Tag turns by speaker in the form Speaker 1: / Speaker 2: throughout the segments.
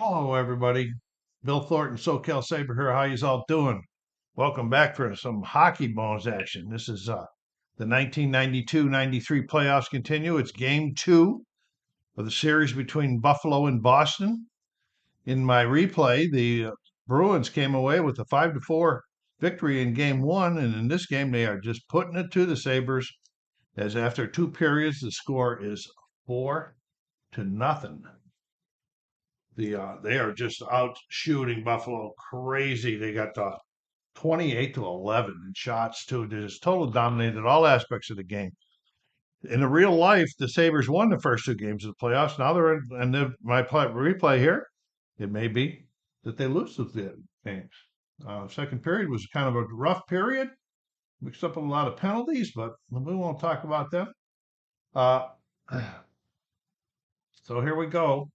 Speaker 1: Hello, everybody. Bill Thornton, SoCal Sabre here. How you all doing? Welcome back for some hockey bones action. This is the 1992-93 playoffs continue. It's game two of the series between Buffalo and Boston. In my replay, the Bruins came away with a 5-4 victory in game one, and in this game, they are just putting it to the Sabres. As after two periods, the score is 4-0. They are just out shooting Buffalo crazy. They got 28-11 in shots too. They just totally dominated all aspects of the game. In the real life, the Sabres won the first two games of the playoffs. Now they're in, and my replay here, it may be that they lose the games. Second period was kind of a rough period, mixed up a lot of penalties, but we won't talk about them. Uh, so here we go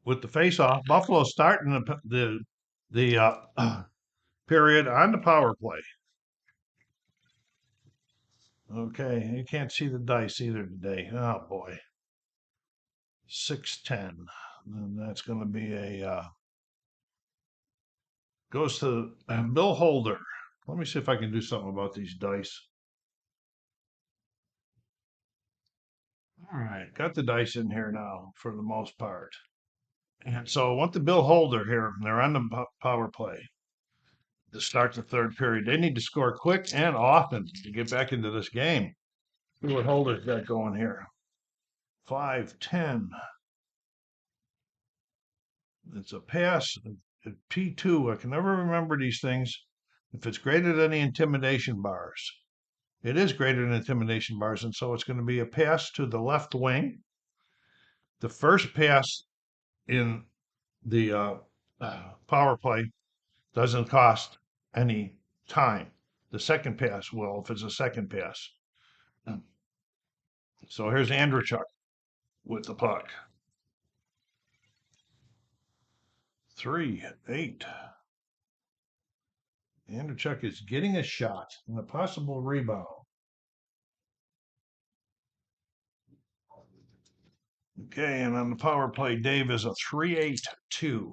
Speaker 1: with the face-off. Buffalo starting the period on the power play. Okay, you can't see the dice either today. Oh boy, 6-10, and that's going to be a goes to Bill Holder. Let me see if I can do something about these dice. All right, got the dice in here now for the most part. And so I want the Bill Holder here. They're on the power play to start the third period. They need to score quick and often to get back into this game. See what Holder's got going here. 5-10. It's a pass at P2. I can never remember these things. If it's greater than the intimidation bars, it is greater than intimidation bars, and so it's going to be a pass to the left wing. The first pass in the power play doesn't cost any time. The second pass will, if it's a second pass. So here's Andrechuk with the puck. 3-8. Andrechuk is getting a shot and a possible rebound. Okay, and on the power play, Dave is a 3-8-2.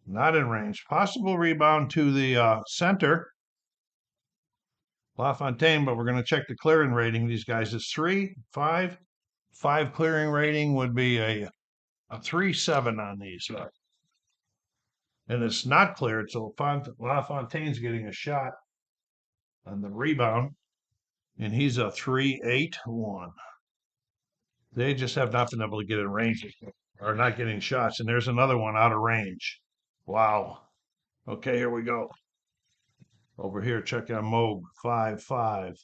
Speaker 1: Not in range. Possible rebound to the center. LaFontaine, but we're going to check the clearing rating. These guys is 3, 5. 5 clearing rating would be a 3-7 on these. And it's not cleared, so LaFontaine's getting a shot on the rebound, and he's a 3-8-1. They just have not been able to get in range or not getting shots. And there's another one out of range. Wow. Okay, here we go. Over here, check out Moog, 5-5.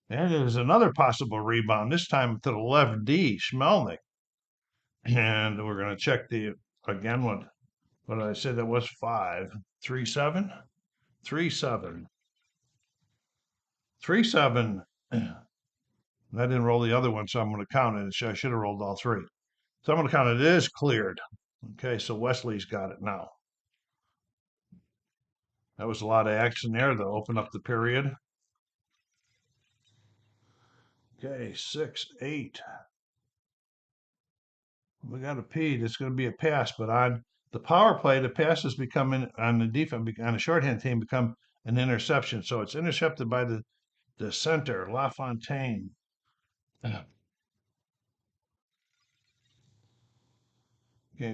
Speaker 1: And there's another possible rebound, this time to the left D, Schmelnick. And we're going to check again, what did I say that was? 5. 3-7? 3-7. 3-7. I didn't roll the other one, so I'm going to count it. I should have rolled all three. So I'm going to count it. It is cleared. Okay, so Wesley's got it now. That was a lot of action there to open up the period. Okay, 6-8. We got a P. It's going to be a pass, but on the power play, the passes become on the defense, on the shorthand team, become an interception. So it's intercepted by the center, LaFontaine. Okay,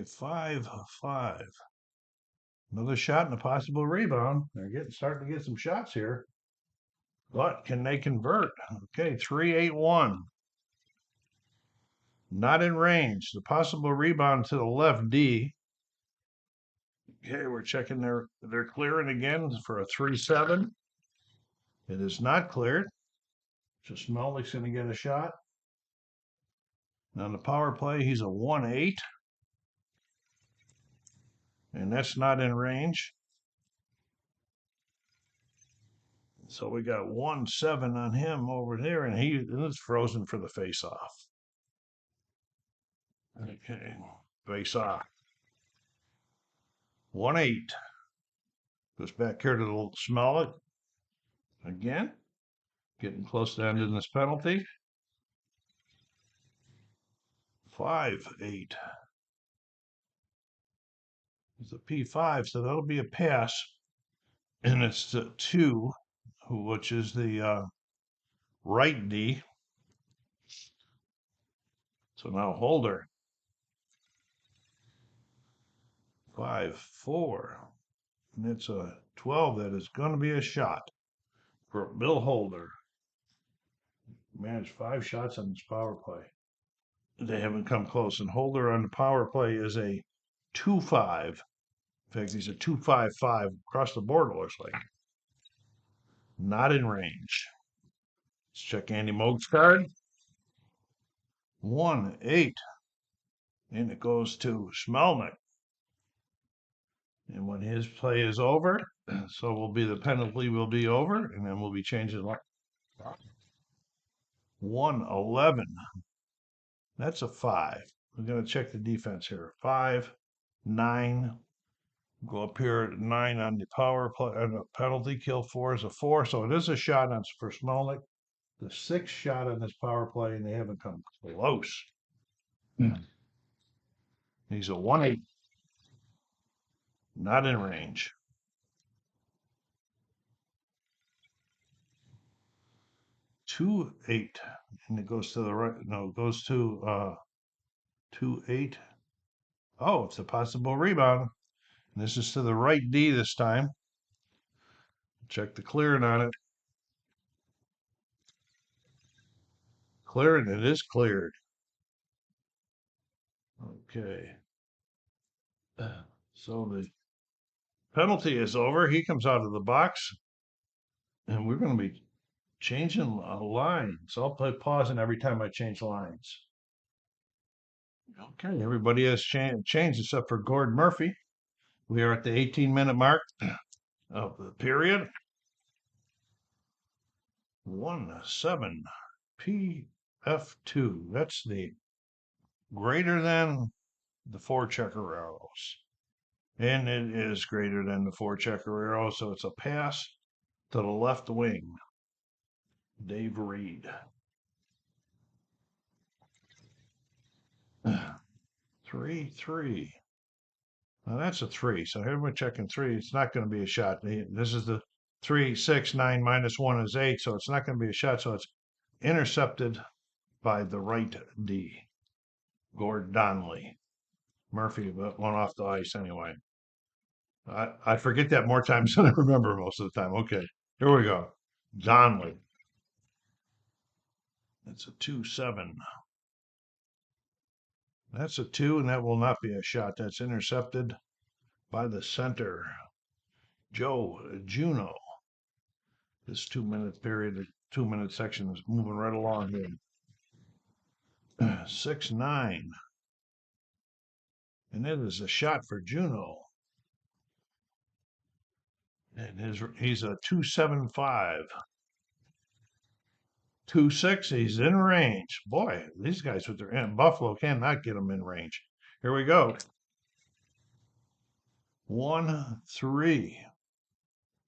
Speaker 1: 5-5. Another shot and a possible rebound. They're starting to get some shots here. But can they convert? Okay, 3-8-1. Not in range. The possible rebound to the left D. Okay, we're checking they're clearing again for a 3-7. It is not cleared. So Smelnick's going to get a shot. On the power play, he's a 1-8. And that's not in range. So we got 1-7 on him over there, and he is frozen for the face-off. Okay, face-off. 1-8. Goes back here to the Smelnick. Again, getting close to ending this penalty. 5-8. It's a P5, so that'll be a pass. And it's the 2, which is the right D. So now Holder. 5-4. And it's a 12. That is going to be a shot for Bill Holder. Managed 5 shots on this power play. They haven't come close. And Holder on the power play is a 2-5. In fact, he's a 2-5-5 across the board, it looks like. Not in range. Let's check Andy Moog's card. 1-8. And it goes to Smelnick. And when his play is over, so will be the penalty will be over, and then we'll be changing line. 1-11. That's a 5. We're going to check the defense here. 5-9. Go up here at 9 on the power play, and the penalty kill 4 is a 4. So it is a shot on for Smelnick. The 6th shot on this power play, and they haven't come close. He's a 1-8. Not in range. 2-8. And it goes to the right. No, it goes to 2-8. Oh, it's a possible rebound. And this is to the right D this time. Check the clearing on it. Clearing, it is cleared. Okay. So the penalty is over. He comes out of the box. And we're going to be changing lines. I'll play pausing every time I change lines. Okay, everybody has changed except for Gord Murphy. We are at the 18-minute mark of the period. 1-7 PF2. That's the greater than the 4 checker arrows. And it is greater than the 4 checker arrows, so it's a pass to the left wing. Dave Reed. 3-3. Now that's a 3. So here we're checking 3. It's not going to be a shot. This is the 3, 6, 9 minus 1 is 8. So it's not going to be a shot. So it's intercepted by the right D. Gord Donnelly. Murphy went off the ice anyway. I forget that more times than I remember most of the time. Okay, here we go. Donnelly. That's a 2-7. That's a 2, and that will not be a shot. That's intercepted by the center, Joe Juno. This 2-minute period, 2-minute section is moving right along here. 6-9. And it is a shot for Juno. And he's a 2-7-5. 2-6, he's in range. Boy, these guys with their Buffalo cannot get them in range. Here we go. 1-3.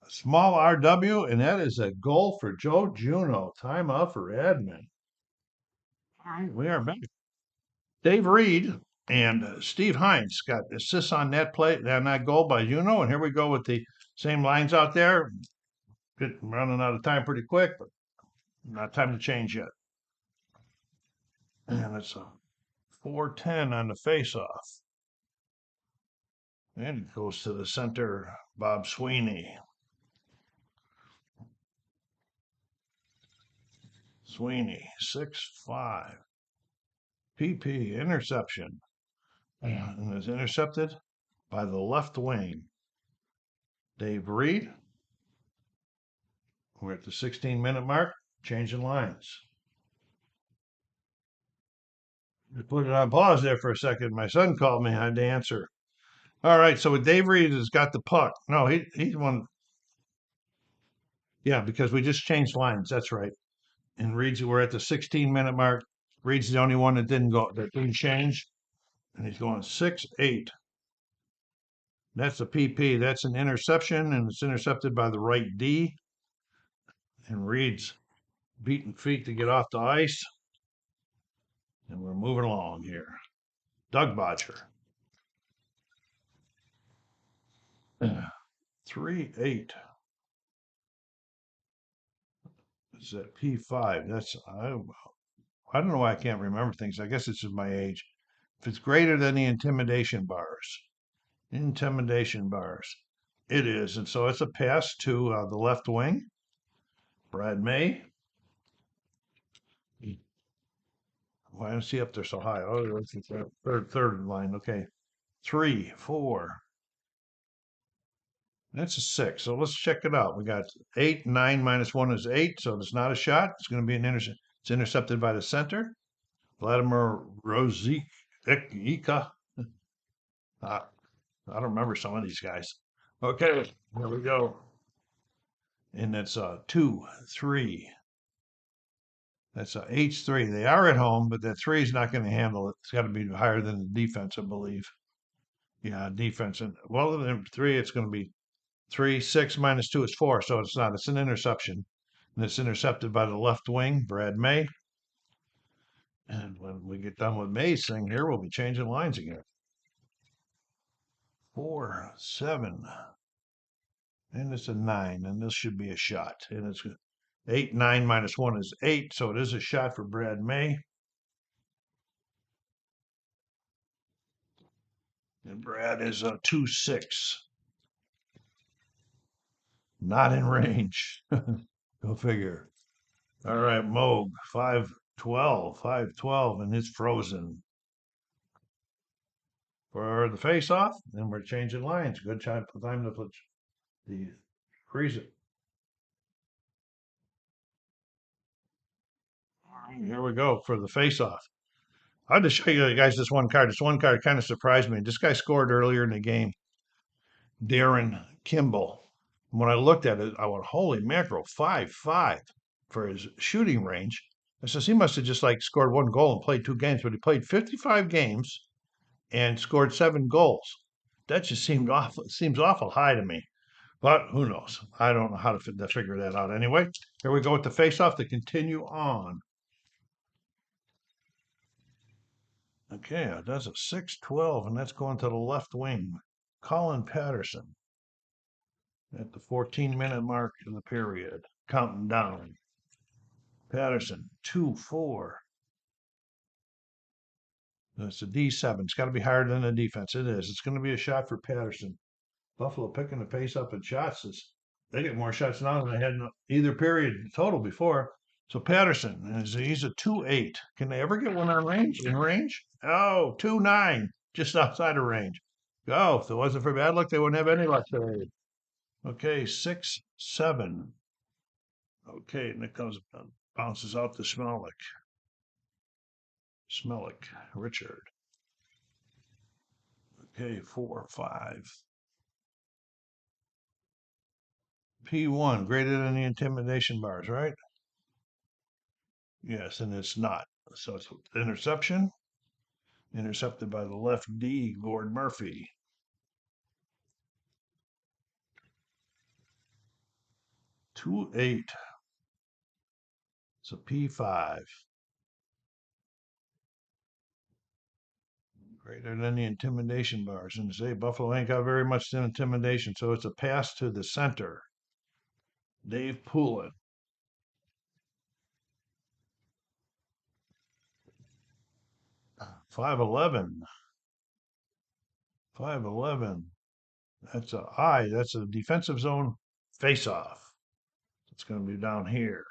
Speaker 1: A small RW, and that is a goal for Joe Juno. Timeout for Edmund. All right, we are back. Dave Reed and Steve Hines got assists on that play, on that goal by Juno. And here we go with the same lines out there. Running out of time pretty quick, but not time to change yet. And it's a 4-10 on the face-off. And it goes to the center, Bob Sweeney. Sweeney, 6-5. PP, interception. And is intercepted by the left wing. Dave Reed. We're at the 16-minute mark, changing lines. I put it on pause there for a second. My son called me. I had to answer. All right, so Dave Reed has got the puck. No, he's one. Yeah, because we just changed lines. That's right. And Reed's, we're at the 16-minute mark. Reed's the only one that didn't change. And he's going 6-8. That's a PP. That's an interception, and it's intercepted by the right D. And Reed's beating feet to get off the ice. And we're moving along here. Doug Bodger. 3-8. Is that P5? I don't know why I can't remember things. I guess it's just my age. If it's greater than the intimidation bars, it is. And so it's a pass to the left wing. Brad May. Why is he up there so high? Oh, it's the third line. Okay. 3, 4. That's a 6. So let's check it out. We got 8, 9 minus 1 is 8. So it's not a shot. It's going to be an intercept. It's intercepted by the center. Vladimir Rozika. I don't remember some of these guys. Okay, here we go. And that's 2, 3. That's H3. They are at home, but that 3 is not going to handle it. It's got to be higher than the defense, I believe. Yeah, defense. And well, then 3, it's going to be 3, 6 minus 2 is 4. So it's not. It's an interception. And it's intercepted by the left wing, Brad May. And when we get done with May's thing here, we'll be changing lines again. 4, 7. And it's a 9. And this should be a shot. And it's 8, 9 minus 1 is 8. So it is a shot for Brad May. And Brad is a 2, 6. Not in range. Go figure. All right, Moog, 5-12, 5-12, and it's frozen. For the face-off, and we're changing lines. Good time to put the freeze it. Here we go for the face-off. I'll just show you guys this one card. This one card kind of surprised me. This guy scored earlier in the game, Darren Kimball. When I looked at it, I went, holy mackerel, 5-5 for his shooting range. I says he must have just like scored one goal and played 2 games, but he played 55 games and scored 7 goals. That just seems awful high to me. But who knows? I don't know how to figure that out. Anyway, here we go with the face-off to continue on. Okay, that's a 6-12, and that's going to the left wing. Colin Patterson at the 14-minute mark in the period, counting down. Patterson, 2-4. That's a D7. It's got to be higher than the defense. It is. It's going to be a shot for Patterson. Buffalo picking the pace up in shots. They get more shots now than they had in either period total before. So Patterson, he's a 2-8. Can they ever get one on range? In range? Oh, 2-9, just outside of range. Oh, if it wasn't for bad luck, they wouldn't have any luck today. Okay, 6-7. Okay, and it comes bounces out to Smellick. Richard. Okay, 4-5. P1, greater than the intimidation bars, right? Yes, and it's not. So it's interception. Intercepted by the left D, Gord Murphy. 2-8. It's a P5. Greater than the intimidation bars. And say Buffalo ain't got very much intimidation, so it's a pass to the center. Dave Poulin. 5-11. 5-11. That's a I. That's a defensive zone face-off. It's going to be down here.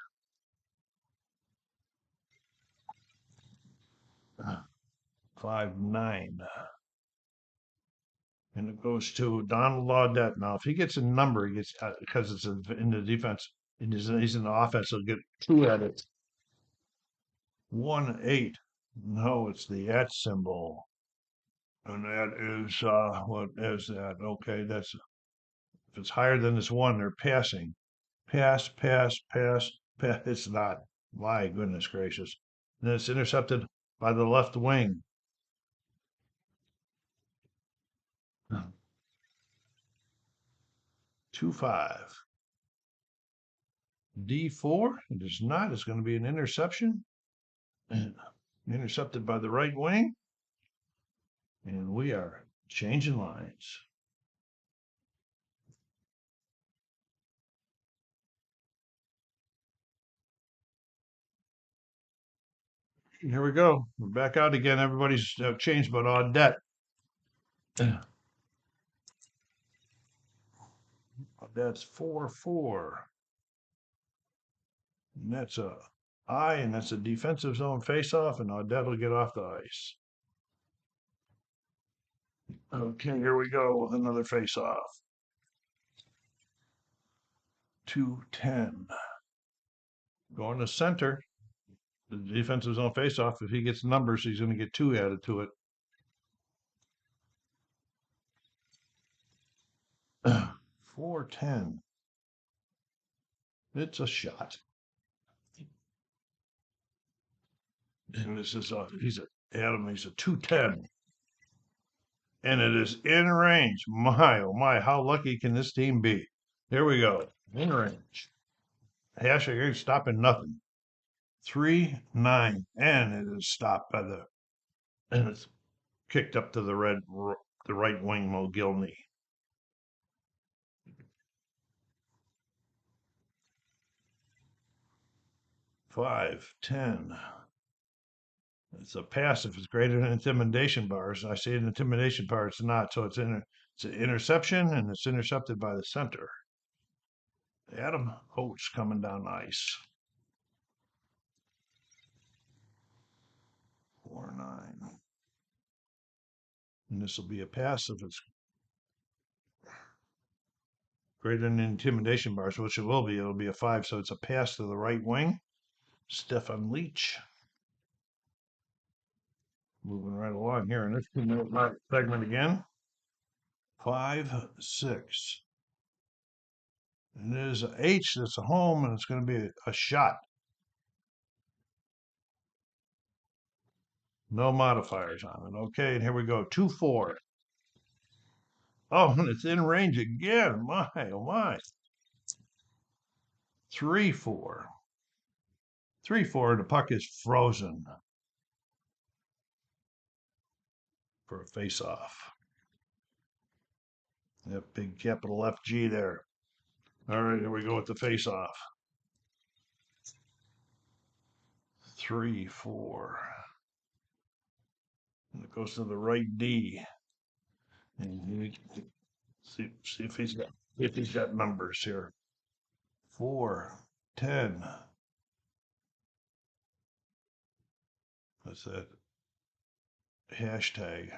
Speaker 1: 5-9. And it goes to Donald Laudette. Now, if he gets a number, he gets because it's in the defense. He's in the offense. He'll get 2 at it. 1-8. No, it's the at symbol. And that is what is that? Okay, that's if it's higher than this 1, they're passing. Pass. It's not. My goodness gracious. And it's intercepted by the left wing. 2-5. D4. It is not. It's going to be an interception. And Intercepted by the right wing. And we are changing lines. Here we go. We're back out again. Everybody's changed but Audette. That's 4-4. And that's a I, and that's a defensive zone faceoff, and Audette will get off the ice. Okay, here we go with another faceoff. 2-10. Going to center. The defensive zone faceoff. If he gets numbers, he's going to get 2 added to it. 4-10. It's a shot. And this is he's a 2-10. And it is in range. My, oh my, how lucky can this team be? Here we go. In range. Hashtag ain't stopping nothing. 3-9. And it is stopped by and it's kicked up to the right wing, Mogilny. 5-10. It's a pass if it's greater than intimidation bars. I see an intimidation bar, it's not. So it's an interception, and it's intercepted by the center. Adam Oates coming down ice. 4-9. And this will be a pass if it's greater than intimidation bars, which it will be. It'll be a 5, so it's a pass to the right wing. Stefan Leach. Moving right along here in this 2-minute segment again. 5-6. And it is a H that's a home, and it's going to be a shot. No modifiers on it. Okay, and here we go. 2-4. Oh, and it's in range again. My, oh my. 3-4. 3-4, the puck is frozen for a face-off. That big capital FG there. All right, here we go with the face-off. 3-4. And it goes to the right D. And see if he's got numbers here. 4-10. That's that hashtag.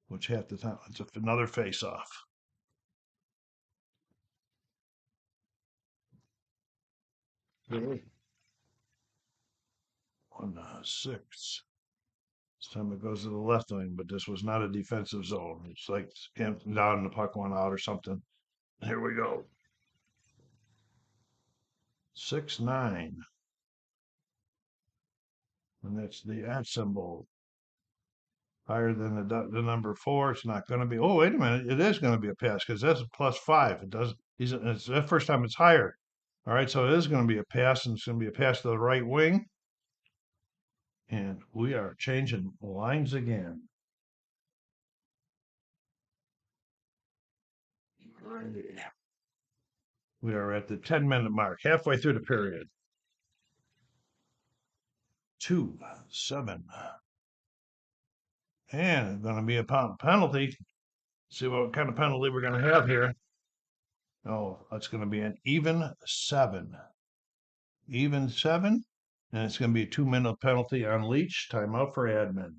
Speaker 1: Which half the time it's another face-off. 1-6. This time it goes to the left wing, but this was not a defensive zone. It's like camping down and the puck went out or something. Here we go. 6-9. And that's the at symbol. Higher than the number 4. It's not going to be. Oh, wait a minute. It is going to be a pass because that's a +5. It does. It's the first time it's higher. All right, so it is going to be a pass, and it's going to be a pass to the right wing. And we are changing lines again. We are at the 10-minute mark, halfway through the period. 2-7. And it's going to be a penalty. See what kind of penalty we're going to have here. Oh, it's going to be an even 7. Even 7. And it's going to be a 2-minute penalty on Leach. Timeout for admin.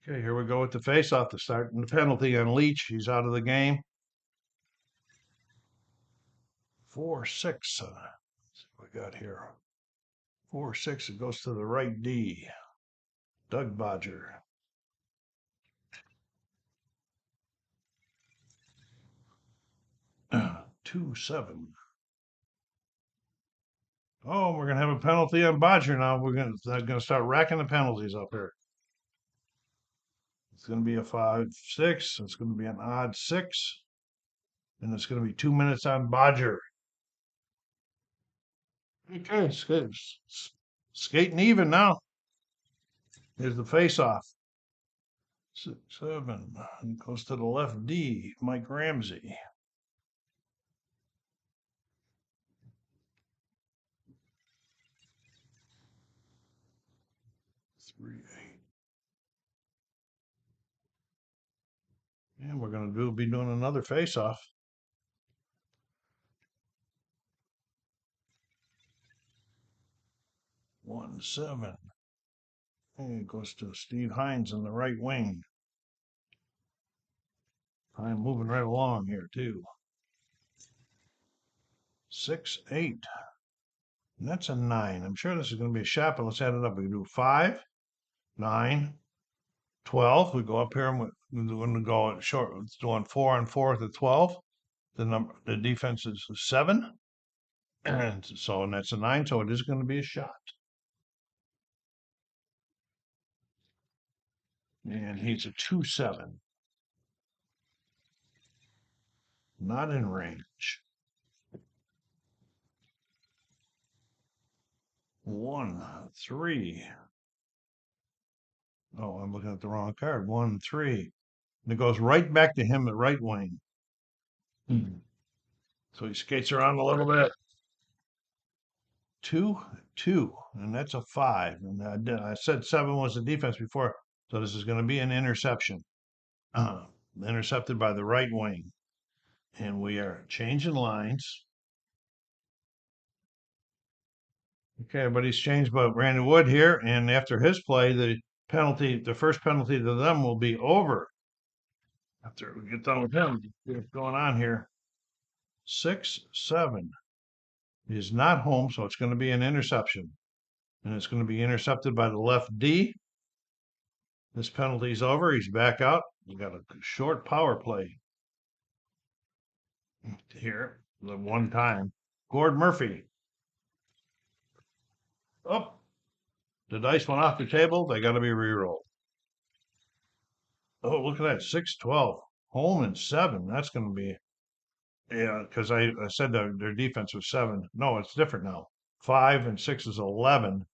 Speaker 1: Okay, here we go with the face-off. The start and the penalty on Leach. He's out of the game. 4-6. Let's see what we got here. 4-6. It goes to the right D. Doug Bodger. 2-7. Oh, we're gonna have a penalty on Bodger now. We're gonna start racking the penalties up here. It's gonna be a 5-6. It's gonna be an odd 6, and it's gonna be 2 minutes on Bodger. Okay, Skating even now. Here's the face-off. 6, 7. And goes to the left D, Mike Ramsey. 3, 8. And we're going to be doing another face-off. 1, 7. And it goes to Steve Hines in the right wing. I'm moving right along here, too. 6, 8. And that's a 9. I'm sure this is going to be a shot, but let's add it up. We can do 5, 9, 12. We go up here and we're going to go short. It's doing 4 on 4 to 12. The defense is 7. And so, and that's a 9. So it is going to be a shot. And he's a 2, 7. Not in range. 1, 3. Oh, I'm looking at the wrong card. 1, 3. And it goes right back to him at right wing. So he skates around a little bit. 2, 2. And that's a 5. And I said 7 was the defense before. So this is going to be an interception. Intercepted by the right wing. And we are changing lines. Okay, everybody's changed but Randy Wood here. And after his play, the first penalty to them will be over. After we get done with him, what's going on here? 6, 7. He's not home, so it's going to be an interception. And it's going to be intercepted by the left D. This penalty's over. He's back out. We got a short power play here. The one time. Gord Murphy. Oh, the dice went off the table. They got to be re-rolled. Oh, look at that. 6, 12. Home and 7. That's going to be, yeah, because I said their defense was 7. No, it's different now. 5 and 6 is 11.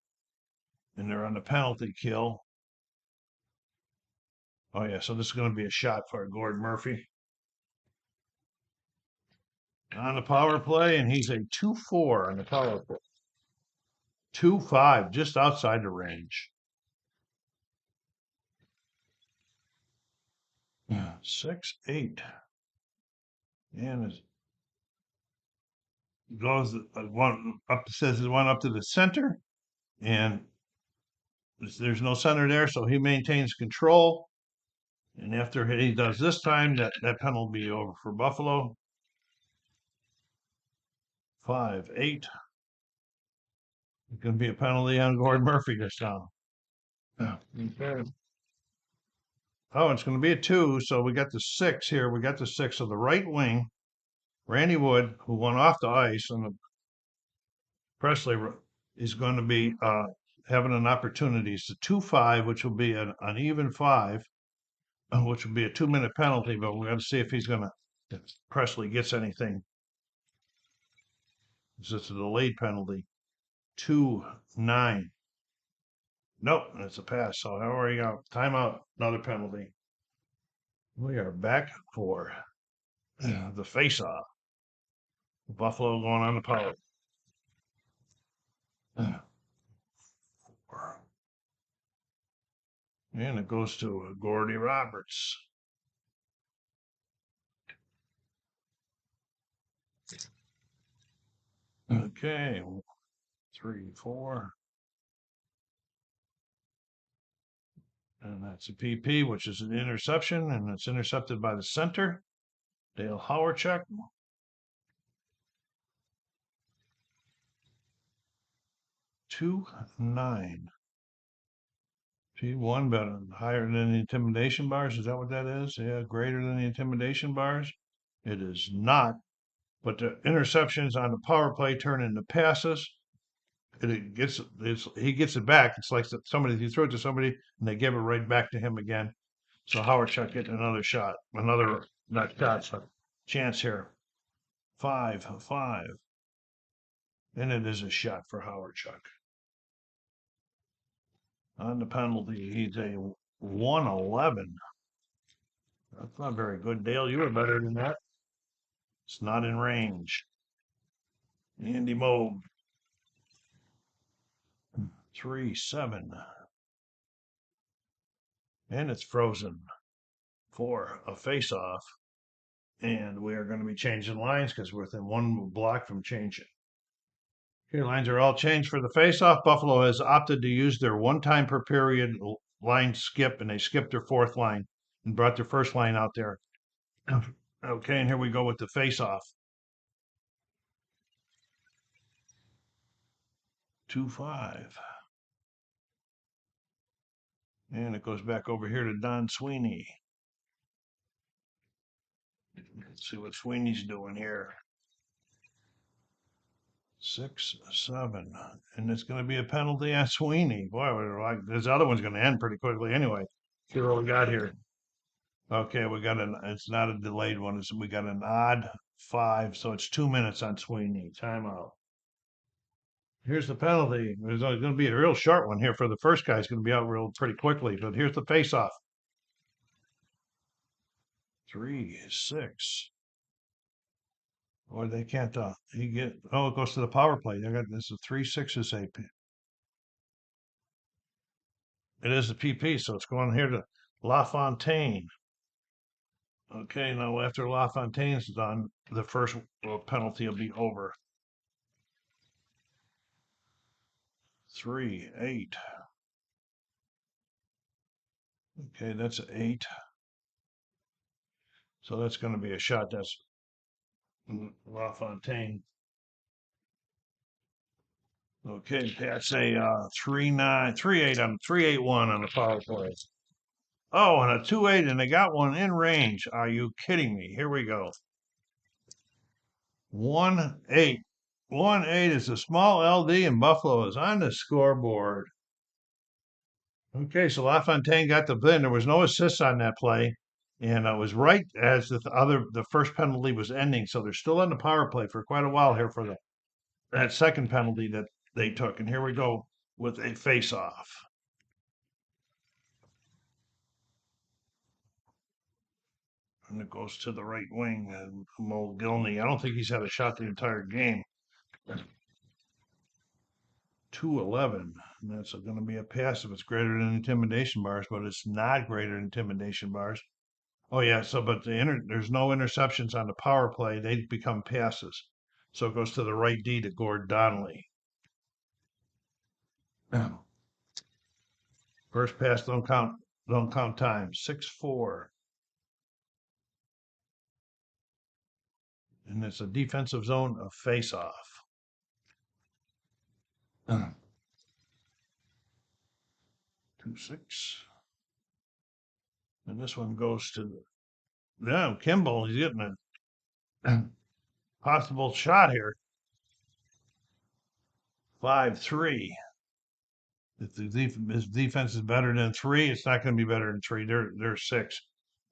Speaker 1: And they're on the penalty kill. Oh, yeah, so this is going to be a shot for Gord Murphy. On the power play, and he's a 2-4 on the power play. 2-5, just outside the range. 6, 8. And it goes one up, says it one up to the center, and there's no center there, so he maintains control. And after he does this time, that penalty will be over for Buffalo. 5, 8. It's going to be a penalty on Gord Murphy this time. Okay. Oh, it's going to be a 2. So we got the 6 here. We got the 6 of the right wing. Randy Wood, who went off the ice, and Presley is going to be having an opportunity. It's a 2-5, which will be an even 5, which will be a 2-minute penalty. But we're going to see if if Presley gets anything. It's a delayed penalty. 2, 9. Nope, it's a pass. So how are you out? Timeout, another penalty. We are back for the face-off. Buffalo going on the power. And it goes to Gordy Roberts. Okay, 3, 4. And that's a PP, which is an interception, and it's intercepted by the center, Dale Howarchuk. 2, 9. P1 better, higher than the intimidation bars. Is that what that is? Yeah, greater than the intimidation bars. It is not. But the interceptions on the power play turn into passes. He gets it back. It's like somebody, you throw it to somebody and they give it right back to him again. So Howarchuk getting another shot, not shot, but chance here. 5, 5. And it is a shot for Howarchuk. On the penalty, he's a 111. That's not very good, Dale. You were better than that. It's not in range. Andy Moog, 3-7. And it's frozen for a face-off. And we are going to be changing lines because we're within one block from changing. Okay, lines are all changed for the face-off. Buffalo has opted to use their one-time per period line skip, and they skipped their fourth line and brought their first line out there. Okay, and here we go with the face-off. 2-5. And it goes back over here to Don Sweeney. Let's see what Sweeney's doing here. 6-7. And it's going to be a penalty on Sweeney. Boy, this other one's going to end pretty quickly anyway. See what we got here. Okay, it's not a delayed one. We got an odd 5, so it's 2 minutes on Sweeney. Timeout. Here's the penalty. There's going to be a real short one here for the first guy. He's going to be out pretty quickly, but here's the face-off. 3-6. Or they can't, it goes to the power play. This is 3-6 AP. It is a PP, so it's going here to LaFontaine. Okay, now after LaFontaine's done, the first penalty will be over. 3-8. Okay, that's an 8. So that's going to be a shot. That's LaFontaine. Okay, that's a 3-9, 3-8 on 3-8-1 on the power play. Oh, and a 2-8, and they got one in range. Are you kidding me? Here we go. 1-8. 1-8 is a small LD, and Buffalo is on the scoreboard. Okay, so LaFontaine got the win. There was no assists on that play, and it was right as the first penalty was ending. So they're still on the power play for quite a while here for that second penalty that they took. And here we go with a face-off. And it goes to the right wing, and Mo Gilney. I don't think he's had a shot the entire game. 2-11. And that's going to be a pass if it's greater than intimidation bars, but it's not greater than intimidation bars. Oh yeah, but there's no interceptions on the power play. They become passes. So it goes to the right D to Gord Donnelly. First pass don't count time. 6-4. And it's a defensive zone of face-off. 2-6. And this one goes to Kimball. He's getting a possible shot here. 5-3. If his defense is better than 3, it's not going to be better than 3. They're 6.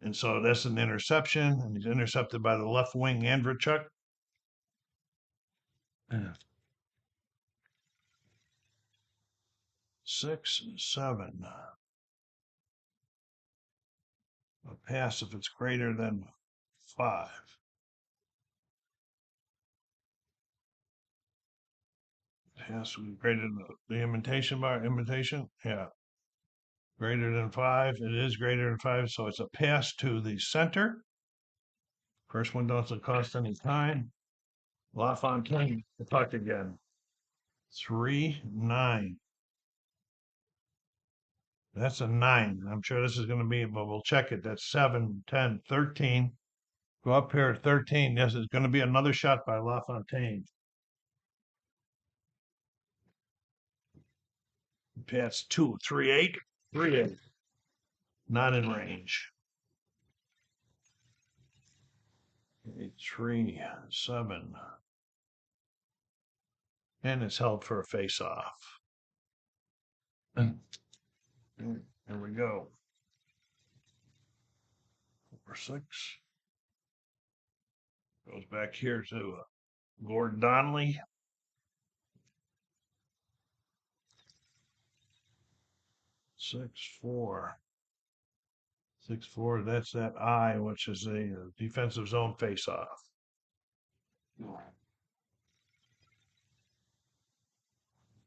Speaker 1: And so that's an interception, and he's intercepted by the left wing, Andrechuk. 6-7. A pass if it's greater than 5. Pass greater than the imitation. Yeah. Greater than 5. It is greater than 5, so it's a pass to the center. First one doesn't cost any time. LaFontaine, the puck again. 3-9. That's a 9. I'm sure this is going to be, but we'll check it. That's 7, 10, 13. Go up here at 13. This is going to be another shot by LaFontaine. Pass 2-3-8. 3-8. Not in range. 3-7. And it's held for a face-off. Here we go. 4-6. Goes back here to Gord Donnelly. 6-4. 6-4, that's that I, which is a defensive zone face-off.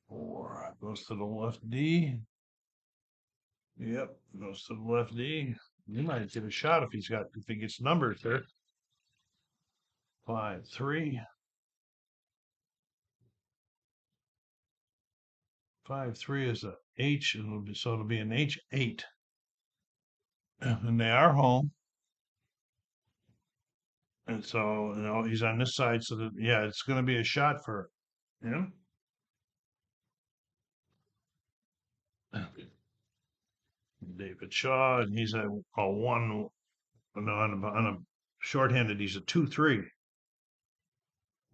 Speaker 1: 4 goes to the left D. Yep, goes to the left D. He might get a shot if he gets numbers there. 5-3. 5-3 is a H, and so it'll be an H8. And they are home. And so, he's on this side, so that, yeah, it's going to be a shot for him. David Shaw, and he's a 1, on a shorthanded, he's a 2-3.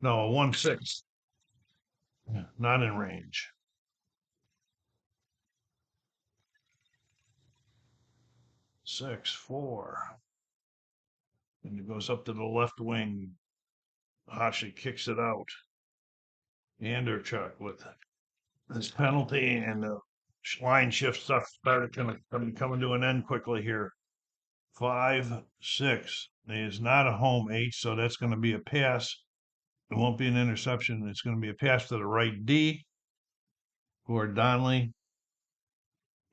Speaker 1: No, a 1-6. Not in range. 6-4. And it goes up to the left wing. Hashi kicks it out. Anderchuk with this penalty, and the line shift stuff started coming to an end quickly here. 5-6. It is not a home H, so that's going to be a pass. It won't be an interception. It's going to be a pass to the right D for Donnelly.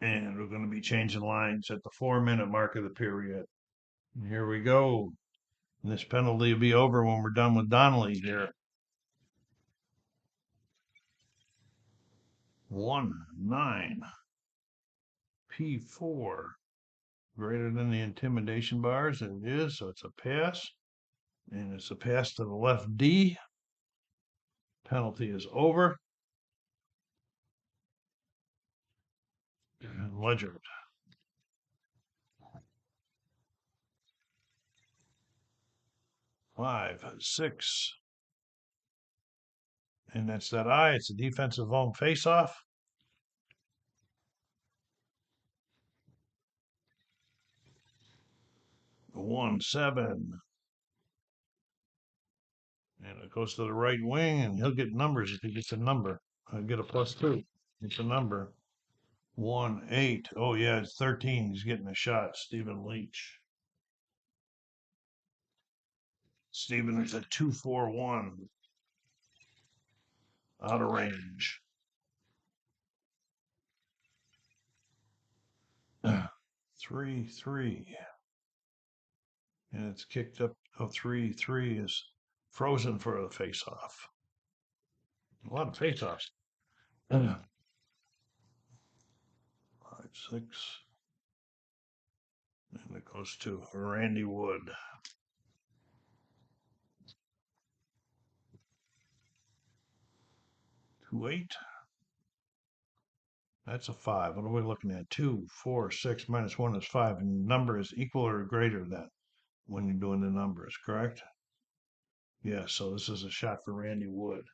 Speaker 1: And we're going to be changing lines at the 4-minute mark of the period. And here we go. And this penalty will be over when we're done with Donnelly here. 1-9. P4. Greater than the intimidation bars. It is, so it's a pass. And it's a pass to the left D. Penalty is over. And Ledyard. 5-6. And that's that I. It's a defensive zone face-off. 1-7. And it goes to the right wing, and he'll get numbers if he gets a number. He'll get a +2. It's a number. 1-8. Oh, yeah, it's 13. He's getting a shot. Stephen Leach. Stephen is a 2-4-1. Out of range. 3-3. And it's kicked up. Oh, 3-3 is frozen for the face-off. A lot of face-offs. 5-6. And it goes to Randy Wood. 2-8. That's a 5. What are we looking at? 2, 4, 6 minus 1 is 5. And the number is equal or greater than when you're doing the numbers, correct? Yeah, so this is a shot for Randy Wood.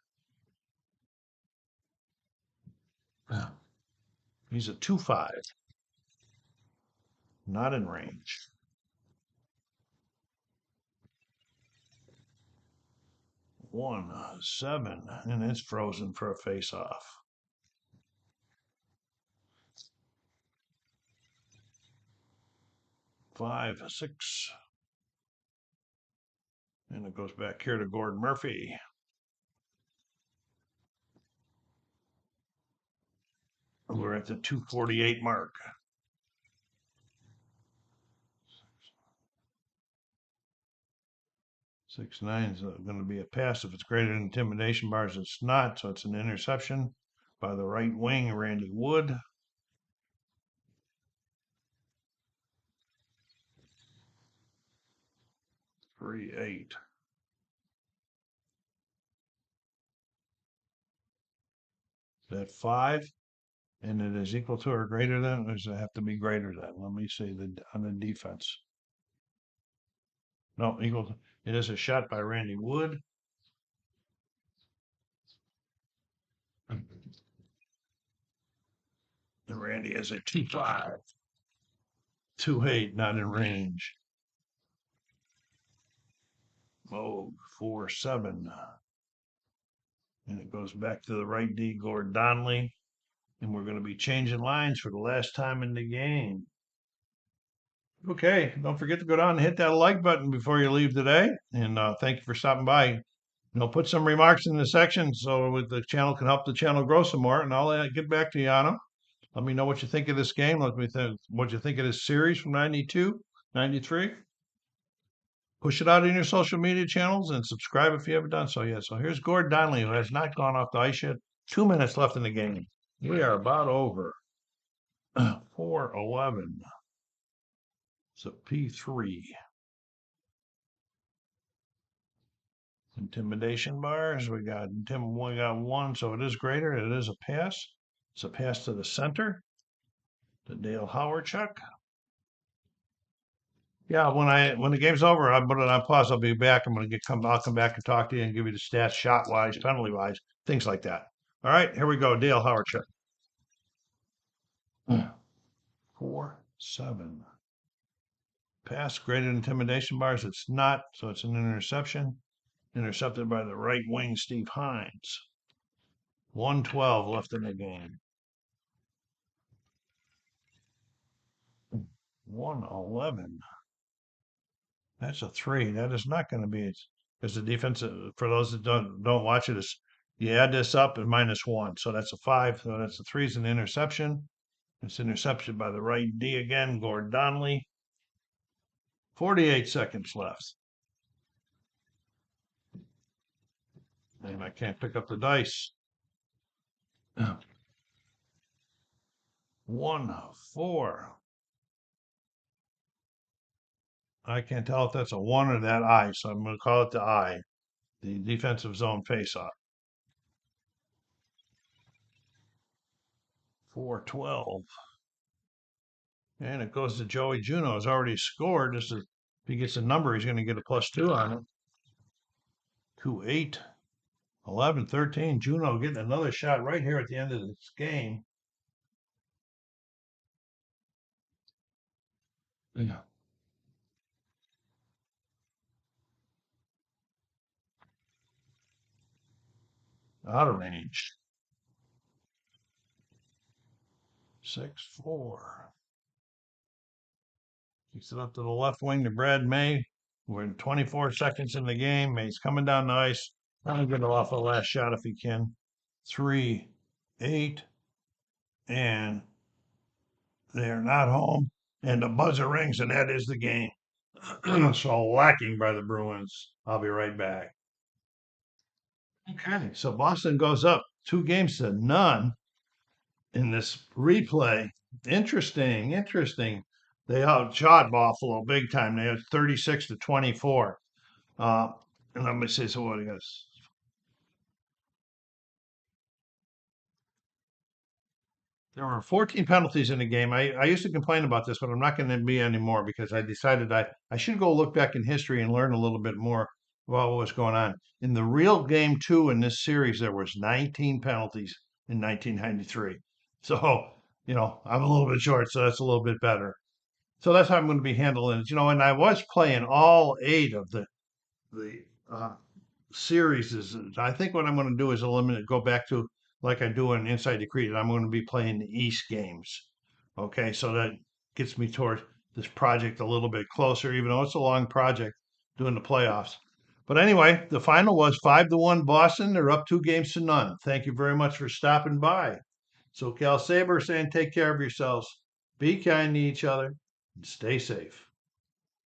Speaker 1: He's a 2-5. Not in range. 1-7. And it's frozen for a face-off. 5-6. And it goes back here to Gordon Murphy. We're at the 2:48 mark. 6-9 is going to be a pass if it's greater than intimidation bars. It's not, so it's an interception by the right wing, Randy Wood. 3-8. That 5, and it is equal to or greater than, or does it have to be greater than? Let me see on the defense. No, equal to, it is a shot by Randy Wood. And Randy is a 2-5. 2-8, not in range. Oh, 4-7. And it goes back to the right D, Gord Donnelly. And we're going to be changing lines for the last time in the game. Okay, don't forget to go down and hit that like button before you leave today. And thank you for stopping by. Put some remarks in the section so the channel can help the channel grow some more. And I'll get back to you on them. Let me know what you think of this game. Let me think what you think of this series from 92, 93. Push it out in your social media channels and subscribe if you haven't done so yet. So here's Gord Donnelly, who has not gone off the ice yet. 2 minutes left in the game. We are about over. 4-11. So P3. Intimidation bars. We got one, so it is greater. It is a pass. It's a pass to the center. To Dale Howardchuk. Yeah, when the game's over, I'll put it on pause. I'll be back. I'll come back and talk to you and give you the stats, shot wise, penalty wise, things like that. All right, here we go. Dale Howardchuk. 4-7. Pass greater intimidation bars. It's not, so it's an interception. Intercepted by the right wing, Steve Hines. 1:12 left in the game. 1:11. That's a 3. That is not going to be, because the defense, for those that don't watch it, is you add this up and -1. So that's a 5. So that's a 3 is an interception. It's intercepted by the right D again, Gord Donnelly. 48 seconds left. And I can't pick up the dice. 1-4. I can't tell if that's a 1 or that I, so I'm going to call it the I, the defensive zone faceoff. 4-12. And it goes to Joey Juneau. Has already scored. If he gets a number, he's going to get a +2 on it. 2-8. 11-13. Juneau getting another shot right here at the end of this game. Yeah. Out of range. 6-4. Kicks it up to the left wing to Brad May. We're in 24 seconds in the game. May's coming down the ice. Trying to get off a last shot if he can. 3-8. And they're not home. And the buzzer rings, and that is the game. So lacking by the Bruins. I'll be right back. Okay, so Boston goes up 2-0 in this replay. Interesting. They outshot Buffalo big time. They had 36-24. And let me see. So what do you guys? There were 14 penalties in the game. I used to complain about this, but I'm not going to be anymore because I decided I should go look back in history and learn a little bit more about what was going on. In the real game 2 in this series, there was 19 penalties in 1993. So, I'm a little bit short, so that's a little bit better. So that's how I'm going to be handling it. And I was playing all 8 of the series. I think what I'm going to do is go back to like I do in Inside the Creed. I'm going to be playing the East games. Okay, so that gets me toward this project a little bit closer, even though it's a long project doing the playoffs. But anyway, the final was 5-1 Boston. They're up 2-0. Thank you very much for stopping by. So Cal Saber saying take care of yourselves, be kind to each other, and stay safe.